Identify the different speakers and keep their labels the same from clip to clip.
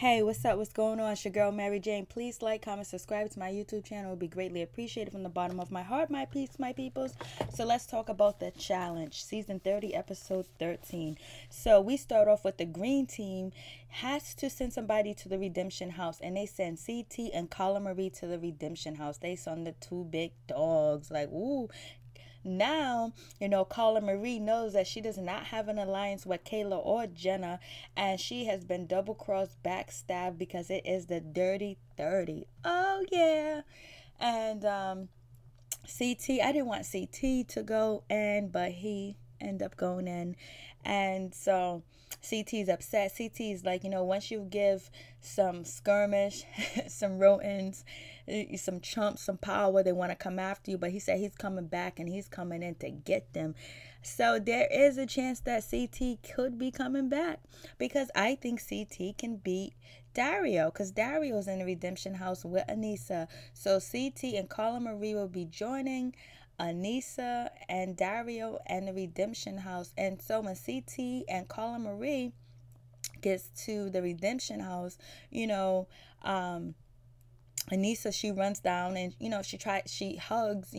Speaker 1: Hey, what's up? What's going on? It's your girl Mary Jane. Please like, comment, subscribe to my YouTube channel. It would be greatly appreciated from the bottom of my heart, my peeps, my peoples. So let's talk about the challenge, season 30, episode 13. So we start off with the green team has to send somebody to the redemption house, and they send CT and Carla Marie to the redemption house. They send the two big dogs, like, ooh. Now, Carla Marie knows that she does not have an alliance with Kayla or Jenna, and she has been double crossed, backstabbed because it is the dirty 30. Oh, yeah. And CT, I didn't want CT to go in, but he ended up going in. And so CT's upset. CT's like, once you give some skirmish, some rodents, some chumps, some power, they want to come after you. But he said he's coming back and he's coming in to get them. So there is a chance that CT could be coming back, because I think CT can beat Dario, because Dario's in the redemption house with Aneesa. So CT and Carla Marie will be joining Aneesa and Dario and the redemption house. And so when CT and Carla Marie gets to the redemption house, Aneesa, she runs down and, she hugs,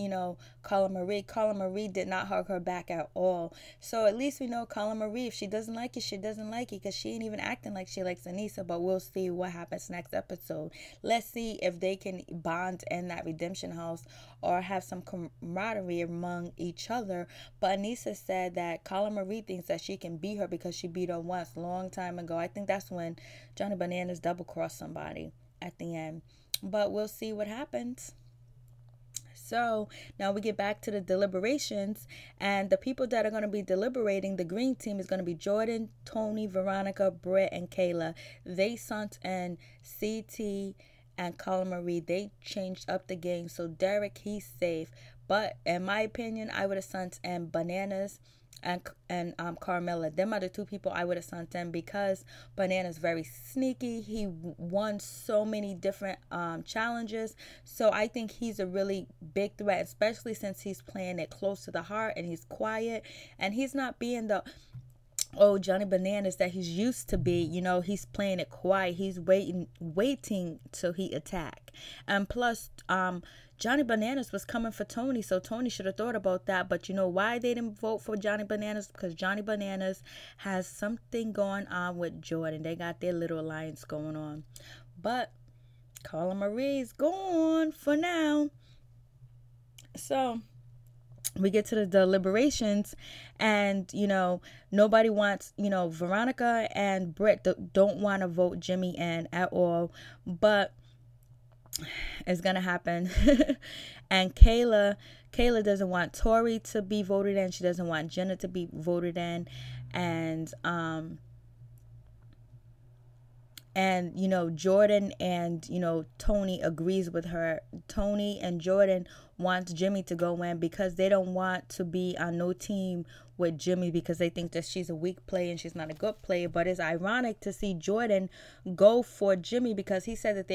Speaker 1: Carla Marie. Carla Marie did not hug her back at all. So at least we know Carla Marie, if she doesn't like it, she doesn't like it, because she ain't even acting like she likes Aneesa. But we'll see what happens next episode. Let's see if they can bond in that redemption house or have some camaraderie among each other. But Aneesa said that Carla Marie thinks that she can beat her because she beat her once, long time ago. I think that's when Johnny Bananas double-crossed somebody at the end. But we'll see what happens. So now we get back to the deliberations, and the people that are going to be deliberating, the green team, is going to be Jordan, Tony, Veronica, Britt, and Kayla. They sent in CT and Carla Marie. They changed up the game. So Derek, he's safe. But in my opinion, I would have sent in Bananas and Carmela. Them are the two people I would have sent in, because Banana's very sneaky. He won so many different challenges. So I think he's a really big threat, especially since he's playing it close to the heart and he's quiet and he's not being the Johnny Bananas that he's used to be. He's playing it quiet. He's waiting till he attack. And plus, Johnny Bananas was coming for Tony, so Tony should have thought about that. But you know why they didn't vote for Johnny Bananas? Because Johnny Bananas has something going on with Jordan. They got their little alliance going on. But Carla Marie's gone for now. So we get to the deliberations, and nobody wants, Veronica and Britt don't want to vote Jimmy in at all, but it's gonna happen. And Kayla doesn't want Tori to be voted in. She doesn't want Jenna to be voted in. And Jordan and Tony agrees with her. Tony and Jordan wants Jimmy to go in because they don't want to be on no team with Jimmy, because they think that she's a weak player and she's not a good player. But it's ironic to see Jordan go for Jimmy, because he said that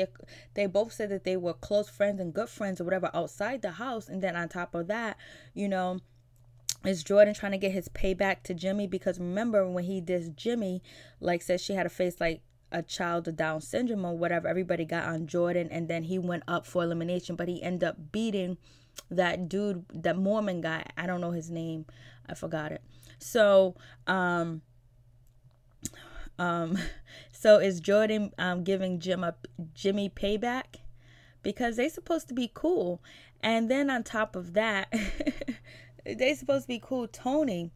Speaker 1: they both said that they were close friends and good friends or whatever outside the house. And then on top of that, is Jordan trying to get his payback to Jimmy? Because remember when he did Jimmy, like said she had a face like a child with Down syndrome or whatever, everybody got on Jordan, and then he went up for elimination, but he ended up beating that dude, that Mormon guy. I don't know his name, I forgot it. So so is Jordan giving Jimmy payback? Because they supposed to be cool. And then on top of that, they supposed to be cool. Tony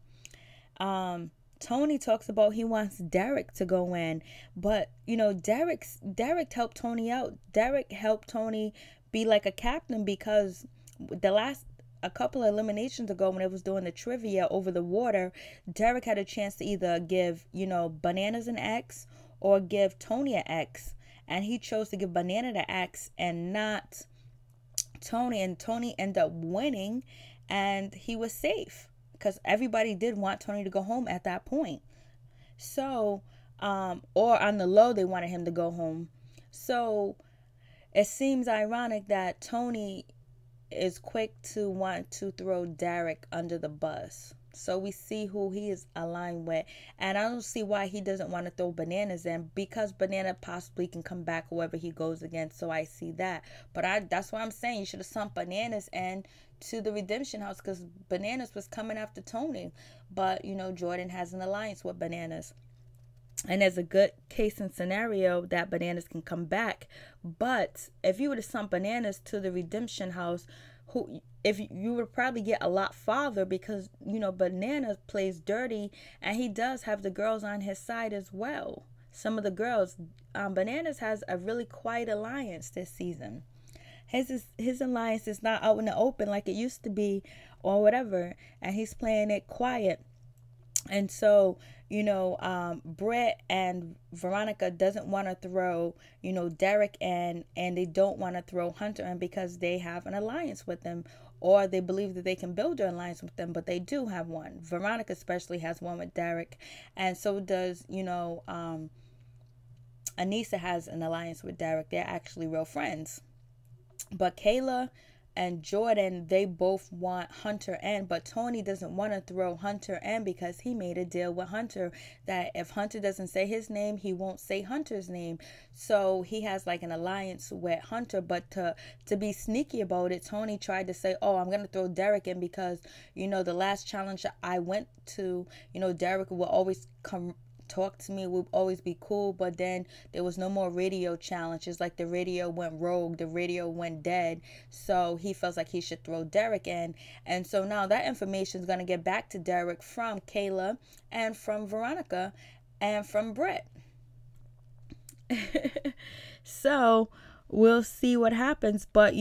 Speaker 1: talks about he wants Derek to go in, but Derek helped Tony out. Derek helped Tony be like a captain, because a couple of eliminations ago, when it was doing the trivia over the water, Derek had a chance to either give Bananas an X or give Tony an X, and he chose to give Banana the X and not Tony, and Tony ended up winning, and he was safe, because everybody did want Tony to go home at that point. So, or on the low, they wanted him to go home. So it seems ironic that Tony is quick to want to throw Derek under the bus. So we see who he is aligned with. And I don't see why he doesn't want to throw Bananas in, because Banana possibly can come back whoever he goes against. So I see that. But that's why I'm saying you should have sent Bananas in to the Redemption House, because Bananas was coming after Tony. But, Jordan has an alliance with Bananas. And there's a good case and scenario that Bananas can come back. But if you would have sent Bananas to the Redemption House, if you would probably get a lot farther, because Bananas plays dirty, and he does have the girls on his side as well. Some of the girls, Bananas has a really quiet alliance this season. His alliance is not out in the open like it used to be, or whatever, and he's playing it quiet. And so, Brett and Veronica doesn't want to throw, Derek in, and they don't want to throw Hunter in because they have an alliance with them, or they believe that they can build an alliance with them, but they do have one. Veronica especially has one with Derek, and so does, Aneesa has an alliance with Derek. They're actually real friends. But Kayla and Jordan, they both want Hunter in, but Tony doesn't want to throw Hunter in because he made a deal with Hunter that if Hunter doesn't say his name, he won't say Hunter's name. So he has like an alliance with Hunter, but to be sneaky about it, Tony tried to say, oh, I'm going to throw Derek in because, the last challenge I went to, Derek will always talk to me, would always be cool, but then there was no more radio challenges. Like the radio went rogue, the radio went dead, so he feels like he should throw Derek in. And so now that information is going to get back to Derek from Kayla and from Veronica and from Brett. So we'll see what happens, but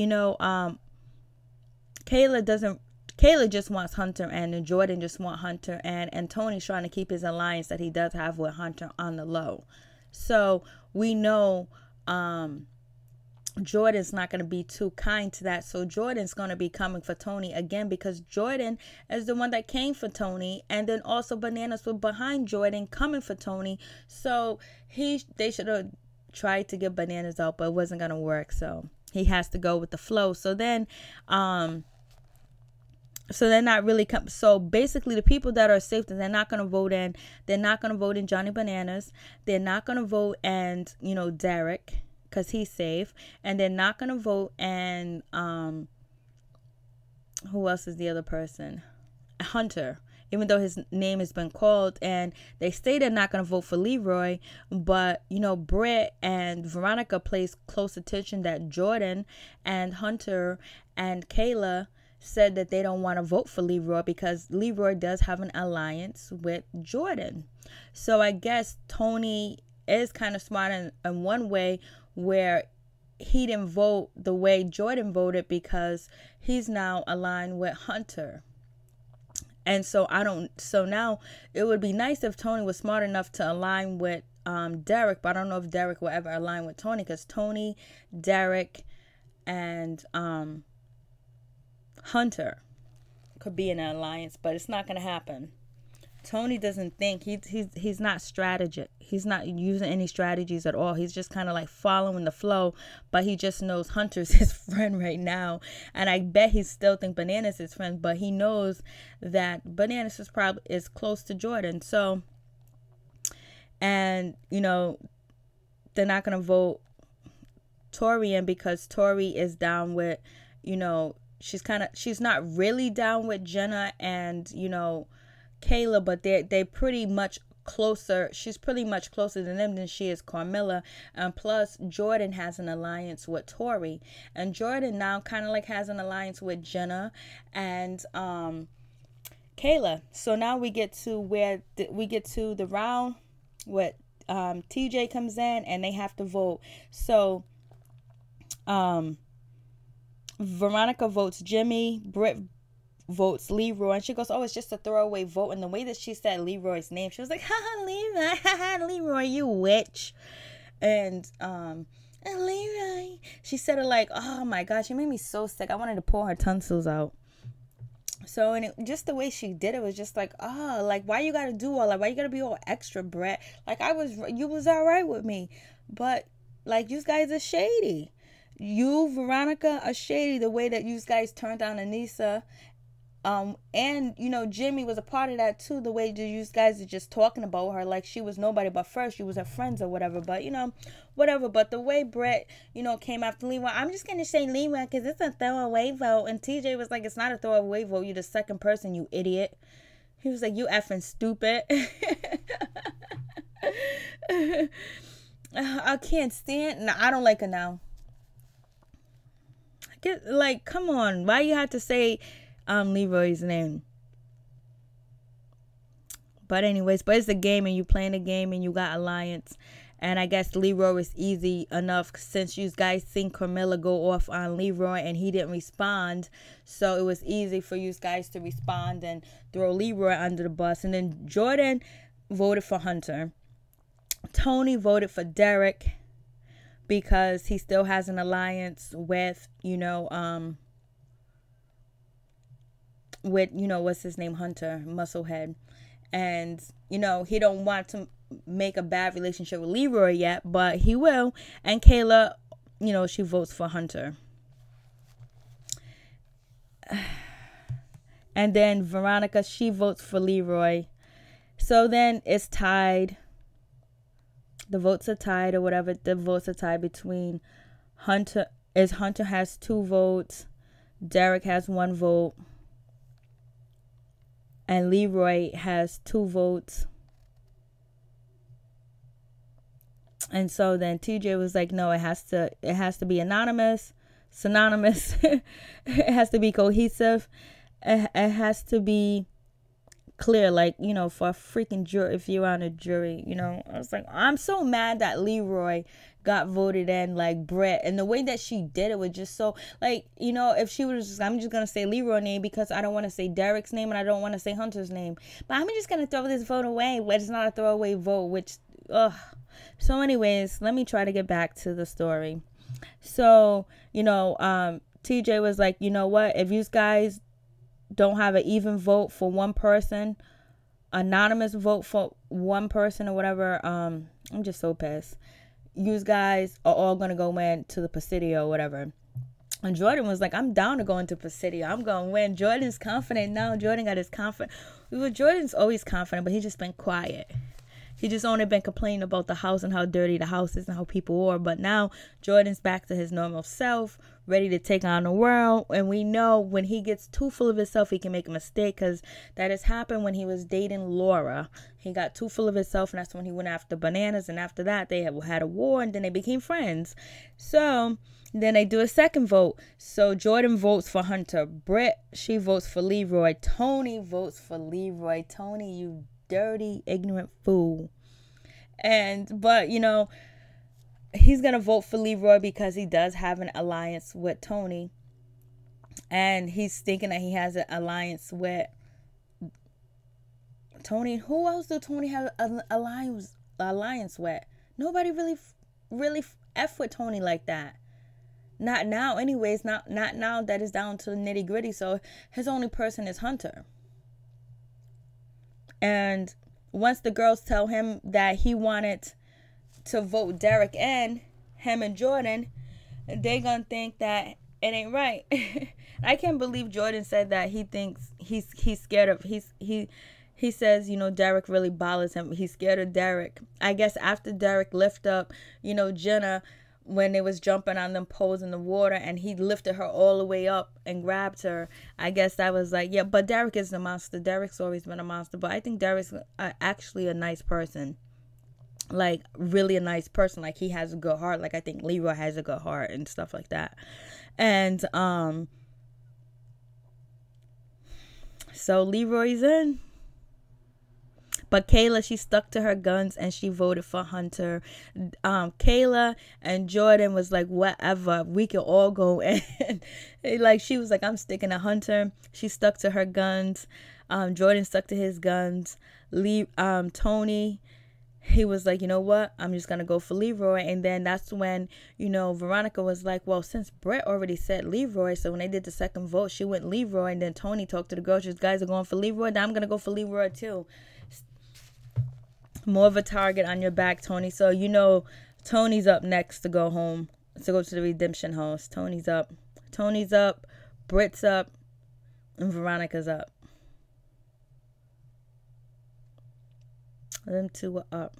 Speaker 1: Kayla just wants Hunter, and Jordan just want Hunter, and Tony's trying to keep his alliance that he does have with Hunter on the low. So we know Jordan's not going to be too kind to that. So Jordan's going to be coming for Tony again, because Jordan is the one that came for Tony, and then also Bananas was behind Jordan coming for Tony. So they should have tried to get Bananas out, but it wasn't going to work. So he has to go with the flow. So then so they're not really so basically the people that are safe that they're not going to vote in, they're not going to vote in Johnny Bananas, they're not going to vote in Derek because he's safe, and they're not going to vote in who else is the other person? Hunter, even though his name has been called. And they say they're not going to vote for Leroy, but Brett and Veronica plays close attention that Jordan and Hunter and Kayla said that they don't want to vote for Leroy because Leroy does have an alliance with Jordan. So I guess Tony is kind of smart in one way, where he didn't vote the way Jordan voted because he's now aligned with Hunter. And so now it would be nice if Tony was smart enough to align with Derek, but I don't know if Derek will ever align with Tony, because Tony, Derek, and Hunter could be in an alliance, but it's not going to happen. Tony doesn't think, he's not strategic. He's not using any strategies at all. He's just kind of like following the flow, but he just knows Hunter's his friend right now. And I bet he still think Bananas is his friend, but he knows that Bananas is close to Jordan. So, and they're not going to vote Tori in because Tori is down with, she's not really down with Jenna and, Kayla, but they're pretty much closer. She's pretty much closer to them than she is Carmilla. And plus, Jordan has an alliance with Tori. And Jordan now kind of like has an alliance with Jenna and Kayla. So now we get to the round where TJ comes in and they have to vote. So Veronica votes Jimmy, Britt votes Leroy, and she goes, oh, it's just a throwaway vote. And the way that she said Leroy's name, she was like, haha, Leroy, haha, Leroy, you witch. And Leroy, she said it like, oh my gosh, she made me so sick. I wanted to pull her tonsils out. So, and just the way she did it was just like, oh, like, why you gotta do all that? Why you gotta be all extra, Brett? Like, you was all right with me, but like, you guys are shady. You, Veronica, are shady the way that you guys turned down Aneesa And you know, Jimmy was a part of that too. The way that you guys are just talking about her like she was nobody, but first she was her friends or whatever. But you know, whatever. But the way Brett, you know, came after Leroy, I'm just gonna say Leroy because it's a throwaway vote. And TJ was like, it's not a throwaway vote. You're the second person, you idiot. He was like, you effing stupid. I can't stand. No, I don't like her now. Like, come on, why you have to say Leroy's name? But anyways, but it's a game and you playing a game and you got alliance. And I guess Leroy is easy enough since you guys seen Carmella go off on Leroy and he didn't respond. So it was easy for you guys to respond and throw Leroy under the bus. And then Jordan voted for Hunter. Tony voted for Derek because he still has an alliance with, what's his name? Hunter, Musclehead. And, he don't want to make a bad relationship with Leroy yet, but he will. And Kayla, she votes for Hunter. And then Veronica, she votes for Leroy. So then it's tied. The votes are tied or whatever. The votes are tied between Hunter has 2 votes. Derek has 1 vote. And Leroy has 2 votes. And so then TJ was like, no, it has to be anonymous, synonymous. It has to be cohesive. It has to be clear, like, for a freaking jury, if you're on a jury, I was like, I'm so mad that Leroy got voted in like Brett, and the way that she did it was just so, like, if she was just, I'm just gonna say Leroy's name because I don't want to say Derek's name and I don't want to say Hunter's name, but I'm just gonna throw this vote away, but it's not a throwaway vote, which, so anyways, let me try to get back to the story. So, TJ was like, you know what, if you guys don't have an even vote for one person, anonymous vote for one person or whatever, I'm just so pissed. You guys are all gonna go in to the Presidio or whatever. And Jordan was like, I'm down to go into Presidio. I'm gonna win. Jordan's confident now. Jordan got his confidence. Jordan's always confident, but he just been quiet. He just only been complaining about the house and how dirty the house is and how people are. But now Jordan's back to his normal self, ready to take on the world. And we know when he gets too full of himself, he can make a mistake, because that has happened when he was dating Laura. He got too full of himself, and that's when he went after Bananas. And after that, they had a war, and then they became friends. So then they do a second vote. So Jordan votes for Hunter. Britt, she votes for Leroy. Tony votes for Leroy. Tony, you dirty, ignorant fool. But he's gonna vote for Leroy because he does have an alliance with Tony, and he's thinking that he has an alliance with Tony. Who else do Tony have an alliance with? Nobody really F with Tony like that. Not now, anyways. Not now that it's down to the nitty gritty. So his only person is Hunter. And once the girls tell him that he wanted to vote Derek in, him and Jordan, they gonna think that it ain't right. I can't believe Jordan said that he thinks he's scared of, he says, Derek really bothers him. He's scared of Derek. I guess after Derek lift up, Jenna, when they was jumping on them poles in the water, and he lifted her all the way up and grabbed her, I guess that was like, yeah, but Derek is a monster. Derek's always been a monster, but I think Derek's actually a nice person. Like, really a nice person. Like, he has a good heart. Like, I think Leroy has a good heart and stuff like that. And so Leroy's in. But Kayla, she stuck to her guns and she voted for Hunter. Kayla and Jordan was like, whatever, we can all go in. Like, she was like, I'm sticking to Hunter. She stuck to her guns. Jordan stuck to his guns. Tony, he was like, you know what, I'm just gonna go for Leroy. And then that's when, Veronica was like, well, since Brett already said Leroy, so when they did the second vote, she went Leroy. And then Tony talked to the girls, you guys are going for Leroy, then I'm gonna go for Leroy too. More of a target on your back, Tony. So Tony's up next to go home, to go to the redemption house. Tony's up, Britt's up, And Veronica's up. Them two are up.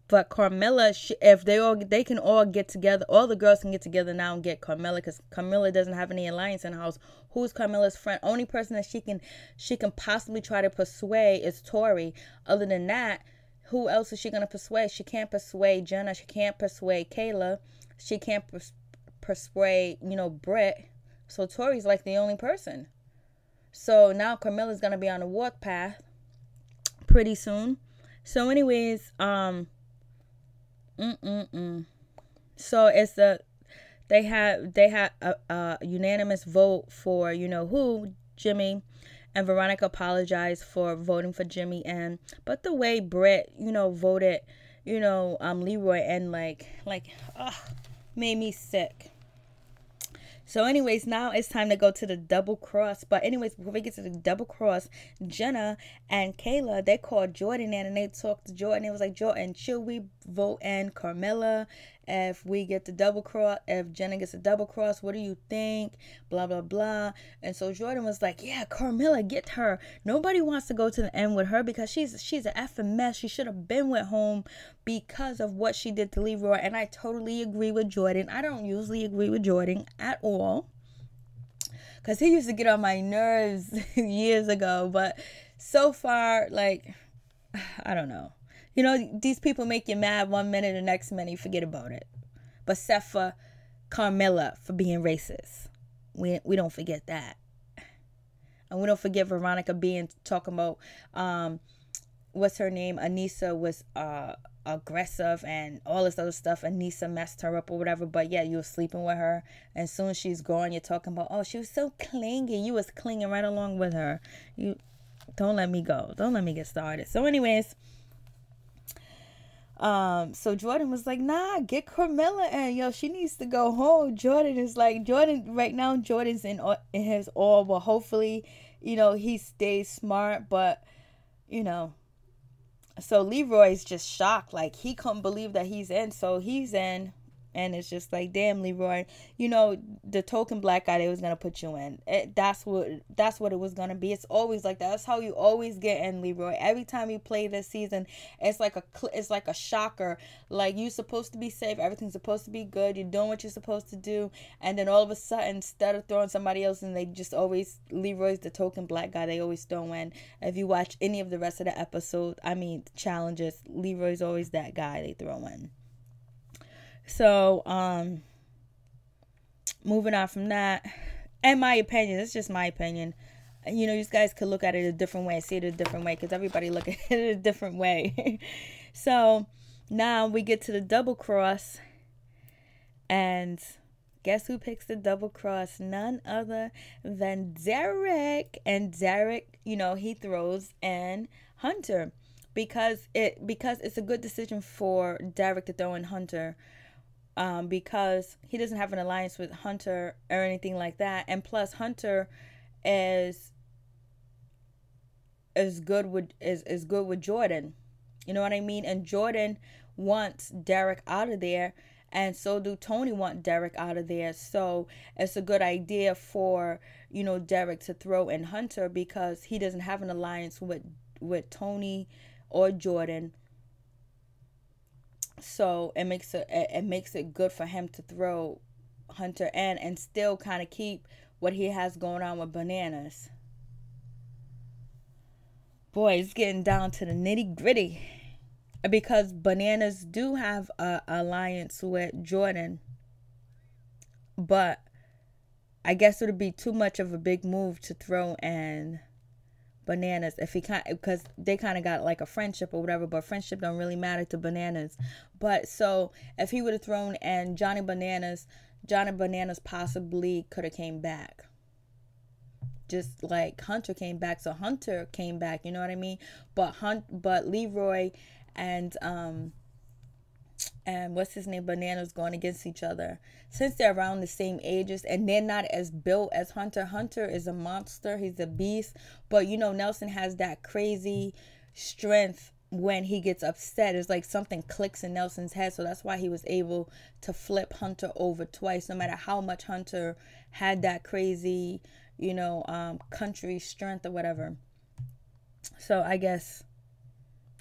Speaker 1: But Carmella, if they can all get together, all the girls can get together now and get Carmella, because Carmella doesn't have any alliance in the house. Who's Carmella's friend? Only person that she can possibly try to persuade is Tori. Other than that, who else is she gonna persuade? She can't persuade Jenna. She can't persuade Kayla. She can't persuade Britt. So Tori's like the only person. So now Carmella's gonna be on the warp path pretty soon. So anyways, So it's they have a unanimous vote for who. Jimmy and Veronica apologized for voting for Jimmy, but the way Britt voted Leroy and made me sick. So anyways, now it's time to go to the double cross. But anyways, before we get to the double cross, Jenna and Kayla, they called Jordan in and they talked to Jordan. It was like, Jordan, should we vote in Carmella if we get the double cross? If Jenna gets a double cross, what do you think? Blah, blah, blah. And so Jordan was like, yeah, Carmella, get her. Nobody wants to go to the end with her because she's an effing mess. She should have been with home because of what she did to Leroy. And I totally agree with Jordan. I don't usually agree with Jordan at all, because he used to get on my nerves years ago. But so far, I don't know. These people make you mad one minute, the next minute you forget about it. But except for Carmella for being racist. We don't forget that. And we don't forget Veronica talking about, what's her name? Anissa was aggressive and all this other stuff. Anissa messed her up or whatever. But yeah, you were sleeping with her. And soon as she's gone, you're talking about, oh, she was so clingy. You was clinging right along with her. You don't let me go. Don't let me get started. So anyways, so Jordan was like, nah, get Carmella in. She needs to go home. Jordan right now, Jordan's in his all. Well, hopefully, he stays smart. But, so Leroy's just shocked. He couldn't believe that he's in. So he's in. And it's just like, damn, Leroy, the token black guy they was going to put you in. That's what it was going to be. It's always like that. That's how you always get in, Leroy. Every time you play this season, it's like a shocker. You're supposed to be safe. Everything's supposed to be good. You're doing what you're supposed to do. And then all of a sudden, instead of throwing somebody else in, they just always, Leroy's the token black guy. They always throw in. If you watch any of the rest of the episode, challenges, Leroy's always that guy they throw in. So, moving on from that, in my opinion, it's just my opinion. You guys could look at it a different way, see it a different way, because everybody look at it a different way. So, now we get to the double cross, and guess who picks the double cross? None other than Derek. And Derek, he throws in Hunter, because it's a good decision for Derek to throw in Hunter. Because he doesn't have an alliance with Hunter or anything like that, and plus Hunter is good with Jordan. You know what I mean? And Jordan wants Derek out of there, and so do Tony want Derek out of there. So it's a good idea for Derek to throw in Hunter, because he doesn't have an alliance with Tony or Jordan. So it makes it good for him to throw Hunter in and still kind of keep what he has going on with Bananas. Boy, it's getting down to the nitty gritty, because Bananas do have a alliance with Jordan, but I guess it would be too much of a big move to throw in Bananas because they kind of got a friendship or whatever, but friendship don't really matter to Bananas. But so if he would have thrown in Johnny Bananas possibly could have came back, just like Hunter came back. So Hunter came back, you know what I mean? But Leroy and what's his name, Bananas, going against each other, since they're around the same ages and they're not as built as Hunter. Hunter is a monster, he's a beast, but Nelson has that crazy strength. When he gets upset, it's like something clicks in Nelson's head, so that's why he was able to flip Hunter over twice, no matter how much Hunter had that crazy country strength or whatever. So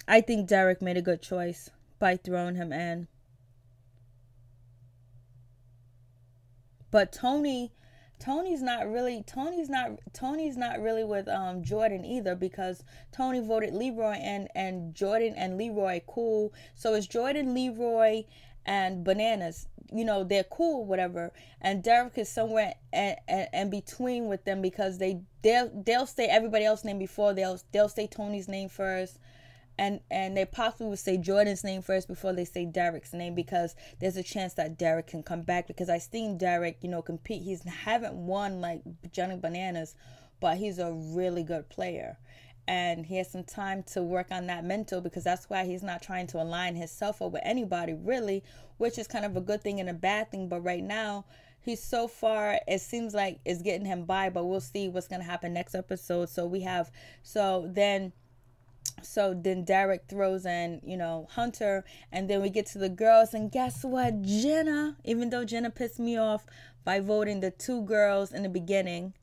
Speaker 1: I think Derek made a good choice by throwing him in. But Tony's not really with Jordan either, because Tony voted Leroy, and Jordan and Leroy cool. So it's Jordan, Leroy, and Bananas. They're cool, whatever. And Derek is somewhere and between with them, because they'll say everybody else's name before they'll say Tony's name first. And they possibly would say Jordan's name first before they say Derek's name, because there's a chance that Derek can come back. Because I've seen Derek, compete. He haven't won like Johnny Bananas, but he's a really good player. And he has some time to work on that mental, because that's why he's not trying to align himself up with anybody, really, which is kind of a good thing and a bad thing. But right now, he's so far, it seems like it's getting him by, but we'll see what's going to happen next episode. So then Derek throws in, Hunter, and then we get to the girls, and guess what? Jenna, even though Jenna pissed me off by voting the two girls in the beginning,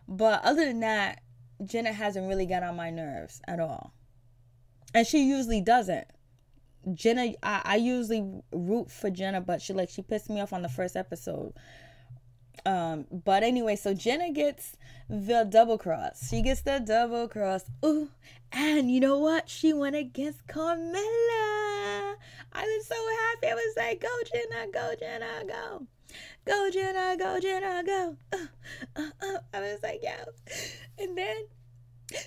Speaker 1: but other than that, Jenna hasn't really got on my nerves at all. And she usually doesn't. Jenna, I usually root for Jenna, but she pissed me off on the first episode. But anyway, so Jenna gets the double cross. She gets the double cross. Ooh, and you know what? She went against Carmella. I was so happy. I was like, go Jenna, go Jenna, go. Go Jenna, go Jenna, go. I was like, yo. And then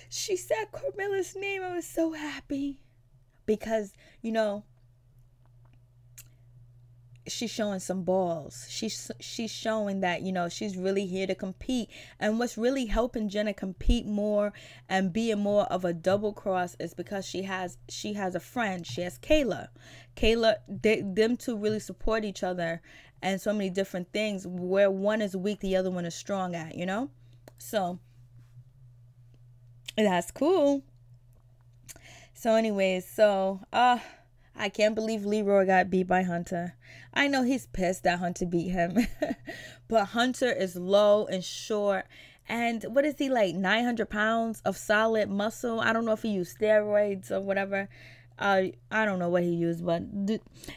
Speaker 1: she said Carmella's name. I was so happy. Because, she's showing some balls. She's showing that, she's really here to compete. And what's really helping Jenna compete more and being more of a double cross is because she has a friend. She has Kayla. Them two really support each other and so many different things. Where one is weak, the other one is strong at, So that's cool. So anyways, I can't believe Leroy got beat by Hunter. I know he's pissed that Hunter beat him. But Hunter is low and short. And what is he, like 900 pounds of solid muscle? I don't know if he used steroids or whatever. I don't know what he used, but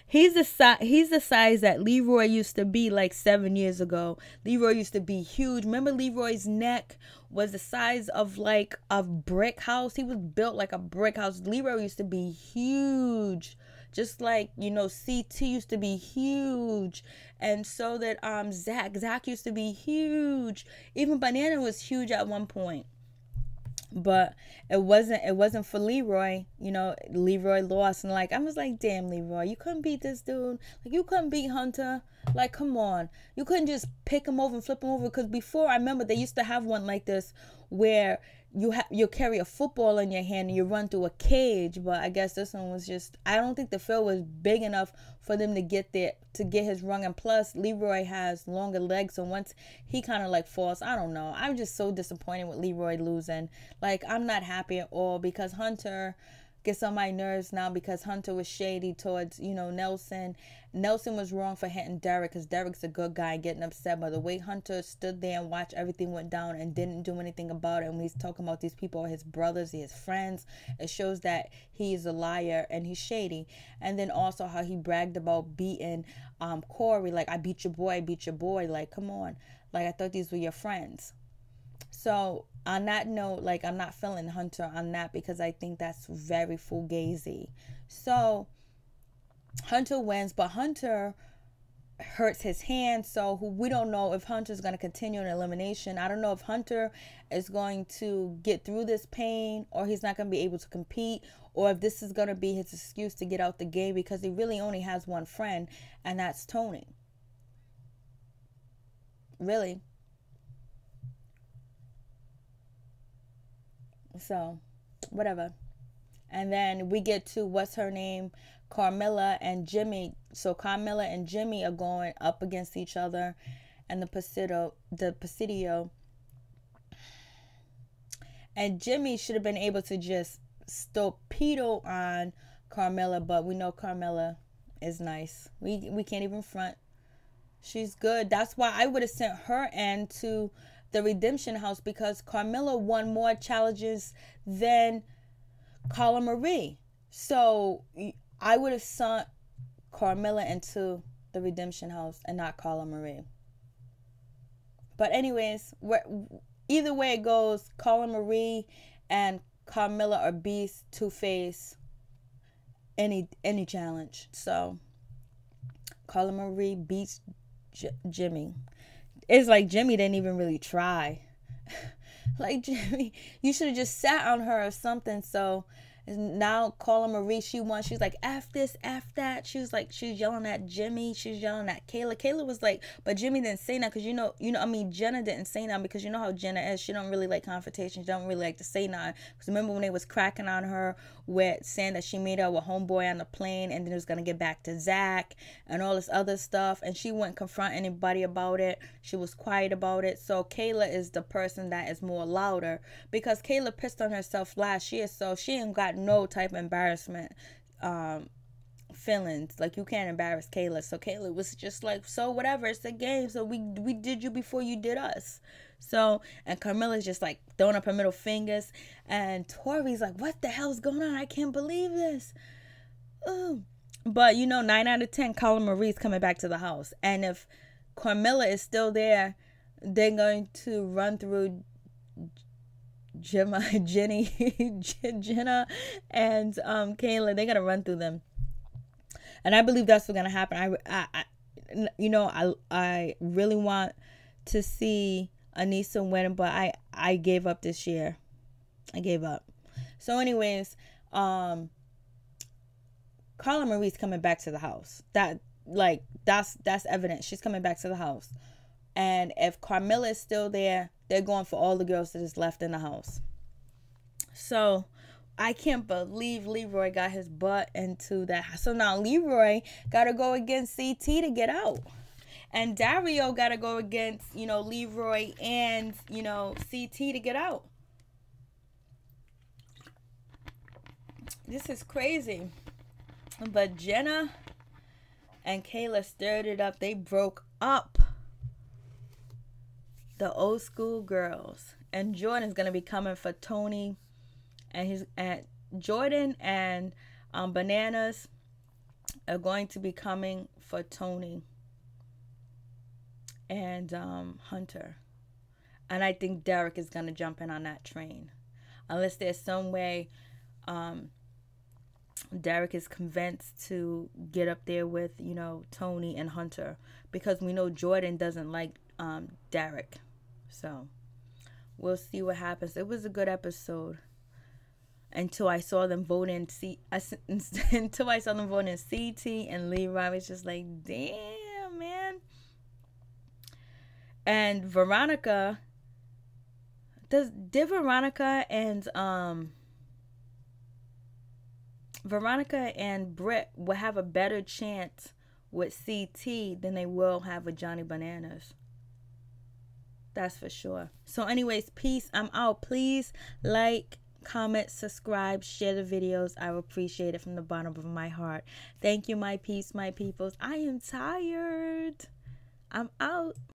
Speaker 1: he's the size that Leroy used to be like 7 years ago. Leroy used to be huge. Remember, Leroy's neck was the size of like a brick house. He was built like a brick house. Leroy used to be huge. Just like, CT used to be huge. And so that Zach used to be huge. Even Banana was huge at one point. But it wasn't for Leroy. Leroy lost, and I was like, damn, Leroy, you couldn't beat this dude. You couldn't beat Hunter. Come on. You couldn't just pick him over and flip him over, because before, I remember they used to have one like this where you carry a football in your hand and you run through a cage. But I guess this one was just, I don't think the field was big enough for them to get there, to get his run. And plus, Leroy has longer legs, so once he kind of falls, I don't know. I'm just so disappointed with Leroy losing. I'm not happy at all, because Hunter gets on my nerves now, because Hunter was shady towards, Nelson. Nelson was wrong for hitting Derek, because Derek's a good guy and getting upset. But the way Hunter stood there and watched everything went down and didn't do anything about it, and when he's talking about these people are his brothers, his friends, it shows that he's a liar and he's shady. And then also how he bragged about beating Corey, I beat your boy, come on, I thought these were your friends. So on that note, I'm not feeling Hunter on that, because I think that's very fugazi. So Hunter wins, but Hunter hurts his hand, so we don't know if Hunter's going to continue in elimination. I don't know if Hunter is going to get through this pain, or he's not going to be able to compete, or if this is going to be his excuse to get out the game, because he really only has one friend, and that's Tony. Really. So, whatever. And then we get to, what's her name? Carmella and Jimmy. So Carmella and Jimmy are going up against each other, and the Presidio. And Jimmy should have been able to just torpedo on Carmella, but we know Carmella is nice. We can't even front. She's good. That's why I would have sent her in to the Redemption House because Carmella won more challenges than Carla Marie. So I would have sent Carmella into the Redemption House and not Carla Marie. But anyways, either way it goes, Carla Marie and Carmella are beasts to face any challenge. So Carla Marie beats Jimmy. It's like Jimmy didn't even really try. Like, Jimmy, you should have just sat on her or something. So now Carla Marie, she won. She's like, F this, F that. She was yelling at Jimmy. She was yelling at Kayla. Kayla was like, but Jimmy didn't say that because Jenna didn't say that because you know how Jenna is. She don't really like confrontation. She don't really like to say nothing. Because remember when they was cracking on her with saying that she made out with homeboy on the plane and then it was going to get back to Zach and all this other stuff. And she wouldn't confront anybody about it. She was quiet about it. So Kayla is the person that is more louder because Kayla pissed on herself last year. So she ain't got no type of embarrassment feelings. Like, you can't embarrass Kayla. So Kayla was just like, so whatever, it's a game. So we did you before you did us. So, and Carmella's just like throwing up her middle fingers. And Tori's like, what the hell's going on? I can't believe this. Ooh. But 9 out of 10, Carla Marie's coming back to the house. And if Carmella is still there, they're going to run through Jenna and Kayla. They're gonna run through them, and I believe that's what's gonna happen. I really want to see Aneesa win, but I gave up this year. I gave up. So, anyways, Carla Marie's coming back to the house. That's evident. She's coming back to the house. And if Carmella is still there, they're going for all the girls that is left in the house. So I can't believe Leroy got his butt into that. So now Leroy got to go against CT to get out. And Dario got to go against, Leroy and, CT to get out. This is crazy. But Jenna and Kayla stirred it up. They broke up. The old school girls. And Jordan's gonna be coming for Tony, and Jordan and Bananas are going to be coming for Tony and Hunter. And I think Derek is gonna jump in on that train, unless there's some way Derek is convinced to get up there with Tony and Hunter, because we know Jordan doesn't like Derek. So we'll see what happens. It was a good episode until I saw them voting until I saw them voting CT and Leroy. I was just like, damn, man. And Veronica, did Veronica and Britt will have a better chance with CT than they will have with Johnny Bananas. That's for sure. So anyways, peace. I'm out. Please like, comment, subscribe, share the videos. I appreciate it from the bottom of my heart. Thank you, my peeps, my peoples. I am tired. I'm out.